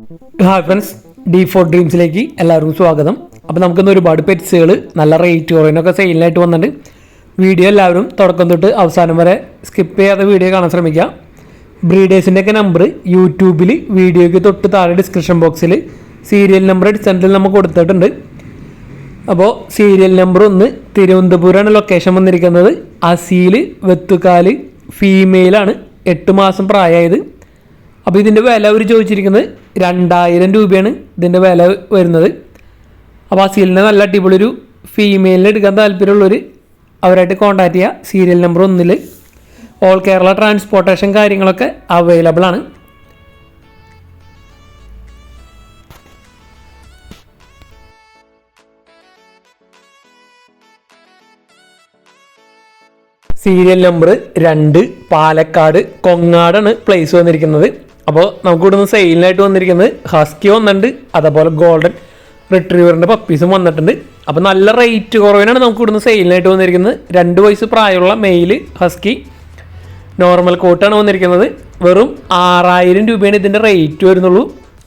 Hi friends, D4 ഡ്രീംസിലേക്ക് എല്ലാവർക്കും സ്വാഗതം. അപ്പോൾ നമുക്കിന്ന് ഒരുപാട് പെറ്റ്സുകൾ നല്ല റേറ്റ് കുറവിനൊക്കെ സെയിലിനായിട്ട് വന്നിട്ടുണ്ട്. വീഡിയോ എല്ലാവരും തുടക്കം തൊട്ട് അവസാനം വരെ സ്കിപ്പ് ചെയ്യാതെ വീഡിയോ കാണാൻ ശ്രമിക്കുക. ബ്രീഡേഴ്സിൻ്റെയൊക്കെ നമ്പർ യൂട്യൂബിൽ വീഡിയോയ്ക്ക് തൊട്ട് താഴെ ഡിസ്ക്രിപ്ഷൻ ബോക്സിൽ സീരിയൽ നമ്പർ അടിസ്ഥാനത്തിൽ നമുക്ക് കൊടുത്തിട്ടുണ്ട്. അപ്പോൾ സീരിയൽ നമ്പർ 1 തിരുവനന്തപുരമാണ് ലൊക്കേഷൻ വന്നിരിക്കുന്നത്. അസീൽ വെത്തുകാല് ഫീമെയിലാണ്, 8 മാസം പ്രായമായത്. അപ്പോൾ ഇതിൻ്റെ വില അവർ ചോദിച്ചിരിക്കുന്നത് 2000 രൂപയാണ് ഇതിൻ്റെ വില വരുന്നത്. അപ്പോൾ അസീലിനെ നല്ല അടിപൊളി ഒരു ഫീമെയിലിന് എടുക്കാൻ താല്പര്യമുള്ളവർ അവരായിട്ട് കോൺടാക്ട് ചെയ്യുക. Serial number 1 all Kerala transportation കാര്യങ്ങളൊക്കെ അവൈലബിൾ ആണ്. സീരിയൽ നമ്പർ 2 പാലക്കാട് കൊങ്ങാടാണ് പ്ലേസ് വന്നിരിക്കുന്നത്. അപ്പോൾ നമുക്ക് ഇവിടുന്ന് സെയിലിനായിട്ട് വന്നിരിക്കുന്നത് ഹസ്കി വന്നിട്ടുണ്ട്, അതേപോലെ ഗോൾഡൻ റിട്രീവറിൻ്റെ പപ്പീസും വന്നിട്ടുണ്ട്. അപ്പോൾ നല്ല റേറ്റ് കുറവിനാണ് നമുക്ക് ഇവിടുന്ന് സെയിലിനായിട്ട് വന്നിരിക്കുന്നത്. 2 വയസ്സ് പ്രായമുള്ള മെയിൽ ഹസ്കി നോർമൽ കോട്ടാണ് വന്നിരിക്കുന്നത്. വെറും 6000 രൂപയാണ് ഇതിൻ്റെ റേറ്റ് വരുന്നുള്ളൂ.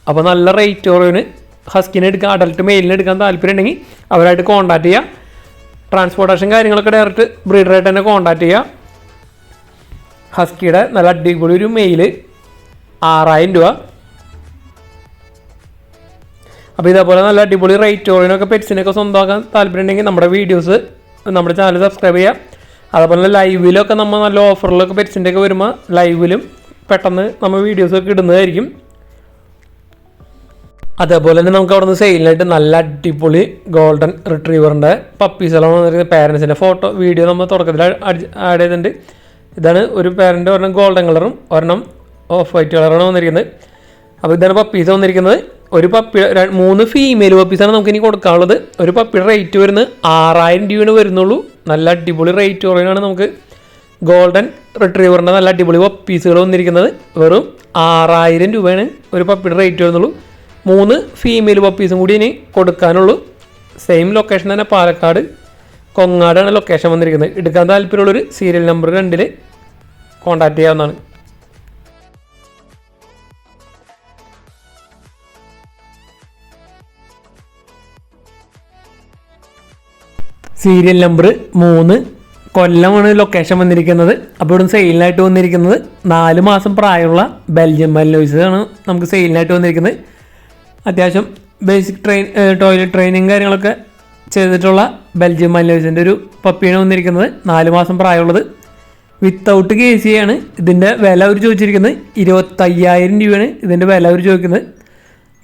അപ്പോൾ നല്ല റേറ്റ് കുറവിന് ഹസ്കിനെ എടുക്കാൻ, അഡൽട്ട് മെയിലിനെ എടുക്കാൻ താല്പര്യം ഉണ്ടെങ്കിൽ അവരായിട്ട് കോൺടാക്ട് ചെയ്യുക. ട്രാൻസ്പോർട്ടേഷൻ കാര്യങ്ങളൊക്കെ ഡയറക്റ്റ് ബ്രീഡറായിട്ട് തന്നെ കോൺടാക്ട് ചെയ്യുക. ഹസ്കിയുടെ നല്ല അടിപൊളി ഒരു മെയിൽ 6000 രൂപ. അപ്പോൾ ഇതേപോലെ നല്ല അടിപൊളി റേറ്റ് ഓറിനൊക്കെ പെറ്റ്സിനൊക്കെ സ്വന്തമാക്കാൻ താല്പര്യം ഉണ്ടെങ്കിൽ നമ്മുടെ വീഡിയോസ് നമ്മുടെ ചാനൽ സബ്സ്ക്രൈബ് ചെയ്യുക. അതേപോലെ ലൈവിലൊക്കെ നമ്മൾ നല്ല ഓഫറിലൊക്കെ പെറ്റ്സിൻ്റെ ഒക്കെ വരുമ്പോൾ ലൈവിലും പെട്ടെന്ന് നമ്മൾ വീഡിയോസൊക്കെ ഇടുന്നതായിരിക്കും. അതേപോലെ തന്നെ നമുക്ക് അവിടെ നിന്ന് സെയിലിനായിട്ട് നല്ല അടിപൊളി ഗോൾഡൻ റിട്രീവറിൻ്റെ പപ്പീസെല്ലാം വന്നിരിക്കുന്നത്. പാരൻസിൻ്റെ ഫോട്ടോ വീഡിയോ നമ്മൾ തുടക്കത്തിൽ ആഡ് ചെയ്തിട്ടുണ്ട്. ഇതാണ് ഒരു പാരൻ്റ്, ഒരെണ്ണം ഗോൾഡൻ കളറും ഒരെണ്ണം ഓഫ് വൈറ്റ് കളറാണ് വന്നിരിക്കുന്നത്. അപ്പോൾ ഇതാണ് പപ്പീസ് വന്നിരിക്കുന്നത്. ഒരു പപ്പി 3 ഫീമെയിൽ പപ്പീസാണ് നമുക്ക് ഇനി കൊടുക്കാനുള്ളത്. ഒരു പപ്പിയുടെ റേറ്റ് വരുന്നത് 6000 രൂപയാണ് വരുന്നുള്ളൂ. നല്ല അടിപൊളി റേറ്റ് കുറവിനാണ് നമുക്ക് ഗോൾഡൻ റിട്രീവറിൻ്റെ നല്ല അടിപൊളി പപ്പീസുകൾ വന്നിരിക്കുന്നത്. വെറും 6000 രൂപയാണ് ഒരു പപ്പിയുടെ റേറ്റ് വരുന്നുള്ളൂ. 3 ഫീമെയിൽ പപ്പീസും കൂടി ഇനി കൊടുക്കാനുള്ളൂ. സെയിം ലൊക്കേഷൻ തന്നെ, പാലക്കാട് കൊങ്ങാടാണ് ലൊക്കേഷൻ വന്നിരിക്കുന്നത്. എടുക്കാൻ താല്പര്യമുള്ളൊരു സീരിയൽ നമ്പർ 2 കോൺടാക്ട് ചെയ്യാവുന്നതാണ്. സീരിയൽ നമ്പർ 3 കൊല്ലമാണ് ലൊക്കേഷൻ വന്നിരിക്കുന്നത്. അപ്പോൾ ഇവിടെ സെയിലിനായിട്ട് വന്നിരിക്കുന്നത് 4 മാസം പ്രായമുള്ള ബെൽജിയം മല്ലോയ്സ് ആണ് നമുക്ക് സെയിലിനായിട്ട് വന്നിരിക്കുന്നത്. അത്യാവശ്യം ബേസിക് ടോയ്ലറ്റ് ട്രെയിനിങ് കാര്യങ്ങളൊക്കെ ചെയ്തിട്ടുള്ള ബെൽജിയം മല്ലോയ്സിൻ്റെ ഒരു പപ്പിയാണ് വന്നിരിക്കുന്നത്. 4 മാസം പ്രായമുള്ളത്, വിത്തൗട്ട് KC ആണ്. ഇതിൻ്റെ വില അവർ ചോദിച്ചിരിക്കുന്നത് 25000 രൂപയാണ് ഇതിൻ്റെ വില അവർ ചോദിക്കുന്നത്.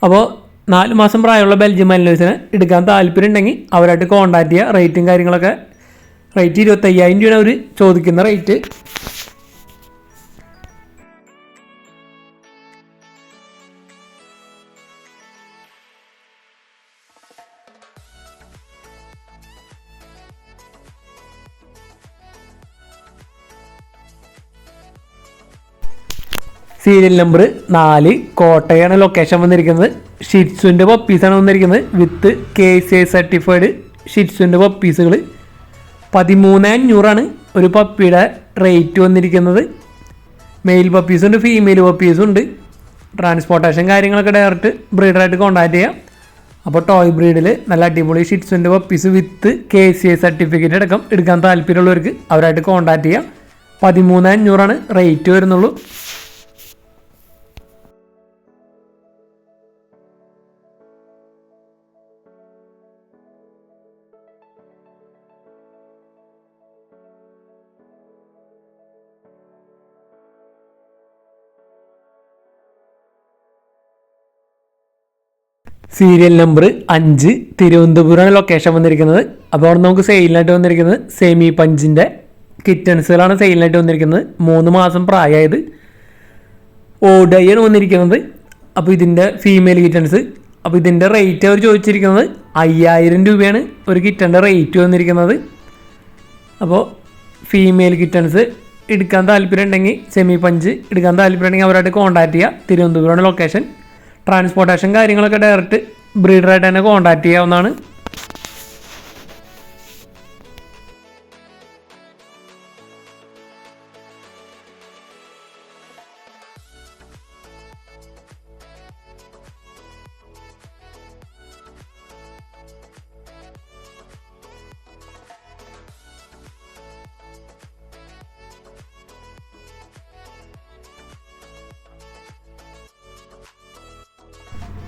അപ്പോൾ 4 മാസം പ്രായമുള്ള ബെൽജിയം മല്ലോയ്സിനെ എടുക്കാൻ താല്പര്യം ഉണ്ടെങ്കിൽ അവരായിട്ട് കോൺടാക്ട് ചെയ്യുക. റേറ്റും കാര്യങ്ങളൊക്കെ റേറ്റ് 25000 രൂപയാണ് അവർ ചോദിക്കുന്ന റേറ്റ്. സീരിയൽ നമ്പർ 4 കോട്ടയാണ് ലൊക്കേഷൻ വന്നിരിക്കുന്നത്. ഷിറ്റ്സുവിൻ്റെ പപ്പീസാണ് വന്നിരിക്കുന്നത്. വിത്ത് KCI സർട്ടിഫൈഡ് ഷിറ്റ്സുവിൻ്റെ പപ്പീസുകൾ 13500 ഒരു പപ്പിയുടെ റേറ്റ് വന്നിരിക്കുന്നത്. മെയിൽ പപ്പീസും ഉണ്ട്, ഫീമെയിൽ പപ്പീസും ഉണ്ട്. ട്രാൻസ്പോർട്ടേഷൻ കാര്യങ്ങളൊക്കെ ഡയറക്റ്റ് ബ്രീഡറായിട്ട് കോൺടാക്ട് ചെയ്യാം. അപ്പോൾ ടോയ് ബ്രീഡിൽ നല്ല അടിപൊളി ഷിറ്റ്സുവിൻ്റെ പപ്പീസ് വിത്ത് KCI സർട്ടിഫിക്കറ്റ് അടക്കം എടുക്കാൻ താല്പര്യമുള്ളവർക്ക് അവരായിട്ട് കോൺടാക്ട് ചെയ്യാം. 13500 റേറ്റ് വരുന്നുള്ളൂ. സീരിയൽ നമ്പർ 5 തിരുവനന്തപുരമാണ് ലൊക്കേഷൻ വന്നിരിക്കുന്നത്. അപ്പോൾ അവിടെ നമുക്ക് സെയിലിനായിട്ട് വന്നിരിക്കുന്നത് സെമി പഞ്ചിൻ്റെ കിറ്റൺസുകളാണ് സെയിലിനായിട്ട് വന്നിരിക്കുന്നത്. 3 മാസം പ്രായമായത് ഓഡയാണ് വന്നിരിക്കുന്നത്. അപ്പോൾ ഇതിൻ്റെ ഫീമെയിൽ കിറ്റൺസ്, അപ്പോൾ ഇതിൻ്റെ റേറ്റ് അവർ ചോദിച്ചിരിക്കുന്നത് 5000 രൂപയാണ് ഒരു കിറ്റൻ്റെ റേറ്റ് വന്നിരിക്കുന്നത്. അപ്പോൾ ഫീമെയിൽ കിറ്റൺസ് എടുക്കാൻ താല്പര്യം ഉണ്ടെങ്കിൽ, സെമി പഞ്ച് എടുക്കാൻ താല്പര്യം ഉണ്ടെങ്കിൽ അവരായിട്ട് കോൺടാക്ട് ചെയ്യുക. തിരുവനന്തപുരമാണ് ലൊക്കേഷൻ. ട്രാൻസ്പോർട്ടേഷൻ കാര്യങ്ങളൊക്കെ ഡയറക്റ്റ് ബ്രീഡറായിട്ട് തന്നെ കോൺടാക്ട് ചെയ്യാവുന്നതാണ്.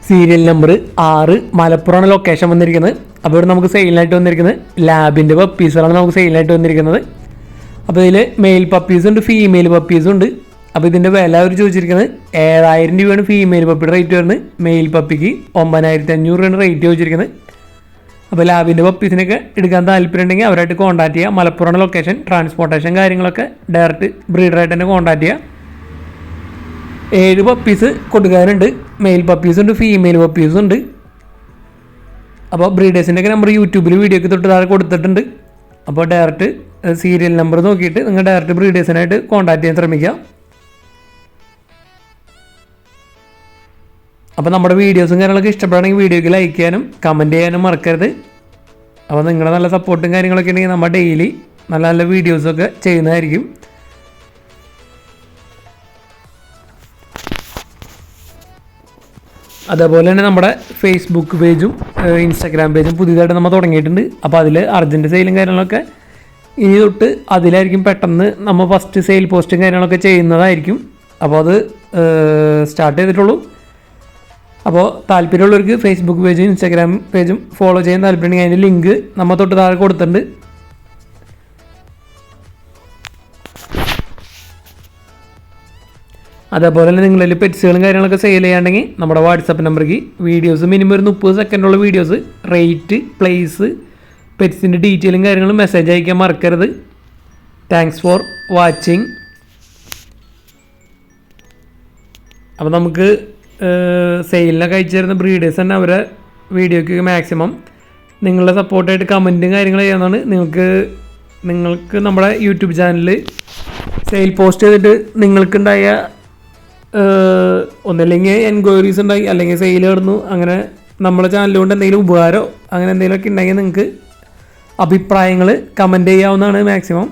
സീരിയൽ നമ്പർ 6 മലപ്പുറമാണ് ലൊക്കേഷൻ വന്നിരിക്കുന്നത്. അപ്പോൾ ഇവിടെ നമുക്ക് സെയിലിനായിട്ട് വന്നിരിക്കുന്നത് ലാബിൻ്റെ പപ്പീസുകളാണ് നമുക്ക് സെയിലിനായിട്ട് വന്നിരിക്കുന്നത്. അപ്പോൾ ഇതിൽ മെയിൽ പപ്പീസും ഉണ്ട്, ഫീമെയിൽ പപ്പീസും ഉണ്ട്. അപ്പോൾ ഇതിൻ്റെ വില അവർ ചോദിച്ചിരിക്കുന്നത് 7000 രൂപയാണ് ഫീമെയിൽ പപ്പിയുടെ റേറ്റ് വരുന്നത്. മെയിൽ പപ്പിക്ക് 9500 രൂപയാണ് റേറ്റ് ചോദിച്ചിരിക്കുന്നത്. അപ്പോൾ ലാബിൻ്റെ പപ്പീസിനൊക്കെ എടുക്കാൻ താല്പര്യം ഉണ്ടെങ്കിൽ അവരായിട്ട് കോൺടാക്ട് ചെയ്യുക. മലപ്പുറമാണ് ലൊക്കേഷൻ. ട്രാൻസ്പോർട്ടേഷൻ കാര്യങ്ങളൊക്കെ ഡയറക്റ്റ് ബ്രീഡറായിട്ട് തന്നെ കോൺടാക്ട് ചെയ്യുക. 7 പപ്പീസ് കൊടുക്കാനുണ്ട്. മെയിൽ പപ്പീസും ഉണ്ട്, ഫീമെയിൽ പപ്പീസും ഉണ്ട്. അപ്പോൾ ബ്രീഡേഴ്സിൻ്റെ ഒക്കെ നമ്പർ യൂട്യൂബിൽ വീഡിയോയ്ക്ക് തൊട്ട് താഴെ കൊടുത്തിട്ടുണ്ട്. അപ്പോൾ ഡയറക്റ്റ് സീരിയൽ നമ്പർ നോക്കിയിട്ട് നിങ്ങൾ ഡയറക്റ്റ് ബ്രീഡേഴ്സിനായിട്ട് കോൺടാക്ട് ചെയ്യാൻ ശ്രമിക്കുക. അപ്പോൾ നമ്മുടെ വീഡിയോസും കാര്യങ്ങളൊക്കെ ഇഷ്ടപ്പെടുകയാണെങ്കിൽ വീഡിയോയ്ക്ക് ലൈക്ക് ചെയ്യാനും കമൻറ്റ് ചെയ്യാനും മറക്കരുത്. അപ്പോൾ നിങ്ങളുടെ നല്ല സപ്പോർട്ടും കാര്യങ്ങളൊക്കെ ഉണ്ടെങ്കിൽ നമ്മൾ ഡെയിലി നല്ല നല്ല വീഡിയോസൊക്കെ ചെയ്യുന്നതായിരിക്കും. അതേപോലെ തന്നെ നമ്മുടെ ഫേസ്ബുക്ക് പേജും ഇൻസ്റ്റാഗ്രാം പേജും പുതിയതായിട്ട് നമ്മൾ തുടങ്ങിയിട്ടുണ്ട്. അപ്പോൾ അതിൽ അർജൻറ്റ് സെയിലും കാര്യങ്ങളൊക്കെ ഇനി തൊട്ട് അതിലായിരിക്കും പെട്ടെന്ന് നമ്മൾ ഫസ്റ്റ് സെയിൽ പോസ്റ്റും കാര്യങ്ങളൊക്കെ ചെയ്യുന്നതായിരിക്കും. അപ്പോൾ അത് സ്റ്റാർട്ട് ചെയ്തിട്ടുള്ളൂ. അപ്പോൾ താല്പര്യമുള്ളവർക്ക് ഫേസ്ബുക്ക് പേജും ഇൻസ്റ്റാഗ്രാം പേജും ഫോളോ ചെയ്യാൻ താല്പര്യമുണ്ടെങ്കിൽ അതിൻ്റെ ലിങ്ക് നമ്മൾ തൊട്ട് താഴെ കൊടുത്തിട്ടുണ്ട്. അതേപോലെ തന്നെ നിങ്ങളിൽ പെറ്റ്സുകളും കാര്യങ്ങളൊക്കെ സെയിൽ ചെയ്യാണ്ടെങ്കിൽ നമ്മുടെ വാട്സപ്പ് നമ്പർക്ക് വീഡിയോസ് മിനിമം ഒരു 30 സെക്കൻഡുള്ള വീഡിയോസ്, റേറ്റ്, പ്ലേസ്, പെറ്റ്സിൻ്റെ ഡീറ്റെയിലും കാര്യങ്ങളും മെസ്സേജ് അയക്കാൻ മറക്കരുത്. Thanks for watching. അപ്പോൾ നമുക്ക് സെയിലിനൊക്കെ അയച്ചു തരുന്ന ബ്രീഡേഴ്സ് തന്നെ അവരെ വീഡിയോയ്ക്ക് മാക്സിമം നിങ്ങളുടെ സപ്പോർട്ടായിട്ട് കമൻറ്റും കാര്യങ്ങൾ ചെയ്യാവുന്നതാണ്. നിങ്ങൾക്ക് നമ്മുടെ യൂട്യൂബ് ചാനലിൽ സെയിൽ പോസ്റ്റ് ചെയ്തിട്ട് നിങ്ങൾക്കുണ്ടായ ഒന്നല്ലെങ്കിൽ എൻക്വയറീസ് ഉണ്ടായി, അല്ലെങ്കിൽ സെയിൽ കിടന്നു, അങ്ങനെ നമ്മുടെ ചാനൽ കൊണ്ട് എന്തെങ്കിലും ഉപകാരമോ അങ്ങനെ എന്തെങ്കിലുമൊക്കെ ഉണ്ടെങ്കിൽ നിങ്ങൾക്ക് അഭിപ്രായങ്ങൾ കമൻറ്റ് ചെയ്യാവുന്നതാണ് മാക്സിമം.